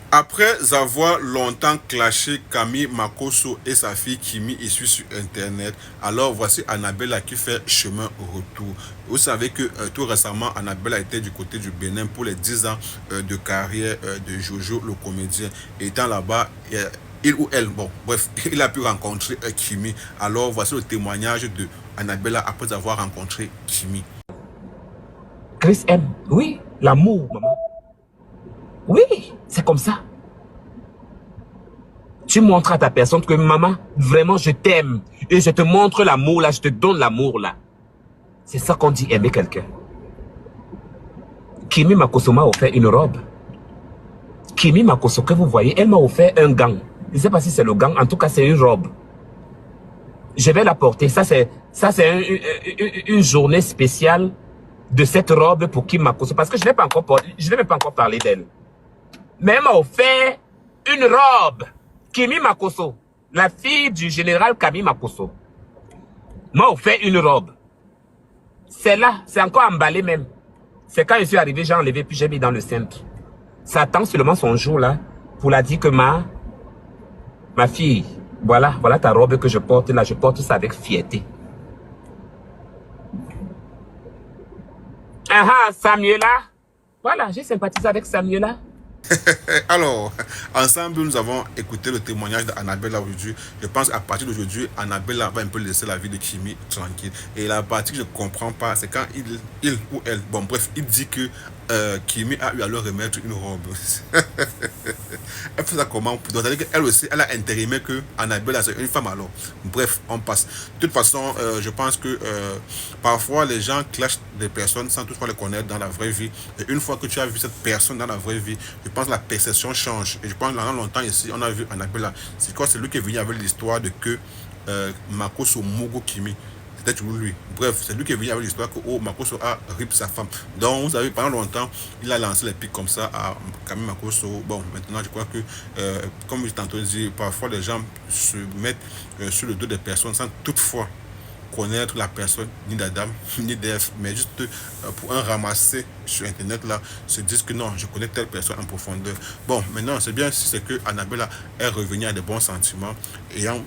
Après avoir longtemps clashé Camille Makosso et sa fille Kimi issue sur Internet, alors voici Annabella qui fait chemin au retour. Vous savez que tout récemment, Annabella était du côté du Bénin pour les 10 ans de carrière de Jojo, le comédien. Étant là-bas, il ou elle, bon, bref, il a pu rencontrer Kimi. Alors voici le témoignage de Annabella après avoir rencontré Kimi. Chris aime, oui, l'amour, maman. Oui, c'est comme ça. Tu montres à ta personne que maman, vraiment, je t'aime. Et je te montre l'amour là, je te donne l'amour là. C'est ça qu'on dit aimer quelqu'un. Kimi Makosso m'a offert une robe. Kimi Makosso que vous voyez, elle m'a offert un gant. Je ne sais pas si c'est le gant, en tout cas c'est une robe. Je vais la porter. Ça c'est une journée spéciale de cette robe pour Kimi Makosso. Parce que je n'ai pas encore porté, je n'ai même pas encore parlé d'elle. Mais elle m'a offert une robe. Kimi Makosso, la fille du général Camille Makosso, m'a offert une robe. C'est là, c'est encore emballé même. C'est quand je suis arrivé, j'ai enlevé puis j'ai mis dans le centre. Ça attend seulement son jour là pour la dire que ma fille, voilà ta robe que je porte là, je porte ça avec fierté. Ah ah, Samuela, voilà, j'ai sympathisé avec Samuela. Alors, ensemble, nous avons écouté le témoignage d'Annabella aujourd'hui. Je pense qu'à partir d'aujourd'hui, Annabella va un peu laisser la vie de Kimi tranquille. Et la partie que je ne comprends pas, c'est quand il ou elle, bon bref, il dit que Kimi a eu à leur remettre une robe. Elle fait ça comment? Donc, c'est-à-dire qu'elle aussi, elle a intérimé que Annabella, c'est une femme alors. Bref, on passe. De toute façon, je pense que parfois, les gens clashent des personnes sans toutefois les connaître dans la vraie vie. Et une fois que tu as vu cette personne dans la vraie vie, je pense que la perception change. Et je pense que pendant longtemps ici, on a vu Annabella. C'est quoi? C'est lui qui est venu avec l'histoire de que Makosso Mogo Kimi. C'était toujours lui. Bref, c'est lui qui est venu avec l'histoire que oh, Makosso a rip sa femme. Donc, vous savez, pendant longtemps, il a lancé les pics comme ça à Camille Makosso. Bon, maintenant, je crois que, comme je tantôt dit, parfois les gens se mettent sur le dos des personnes sans toutefois connaître la personne, ni d'Adam, ni d'Ève, mais juste pour un ramasser sur Internet, là, se disent que non, je connais telle personne en profondeur. Bon, maintenant, c'est bien si c'est que Annabella est revenue à des bons sentiments, ayant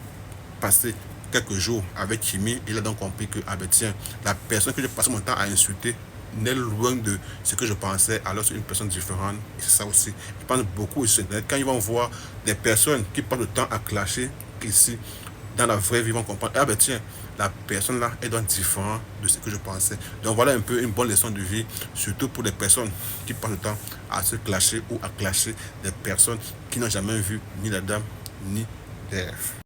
passé quelques jours avec Kimi, il a donc compris que, ah ben tiens, la personne que je passais mon temps à insulter n'est loin de ce que je pensais, alors c'est une personne différente, et c'est ça aussi. Je pense beaucoup sur Internet, quand ils vont voir des personnes qui passent le temps à clasher ici, dans la vraie vie, ils vont comprendre, ah ben tiens, la personne là est donc différente de ce que je pensais. Donc voilà un peu une bonne leçon de vie, surtout pour les personnes qui passent le temps à se clasher ou à clasher des personnes qui n'ont jamais vu ni la dame ni l'Ève.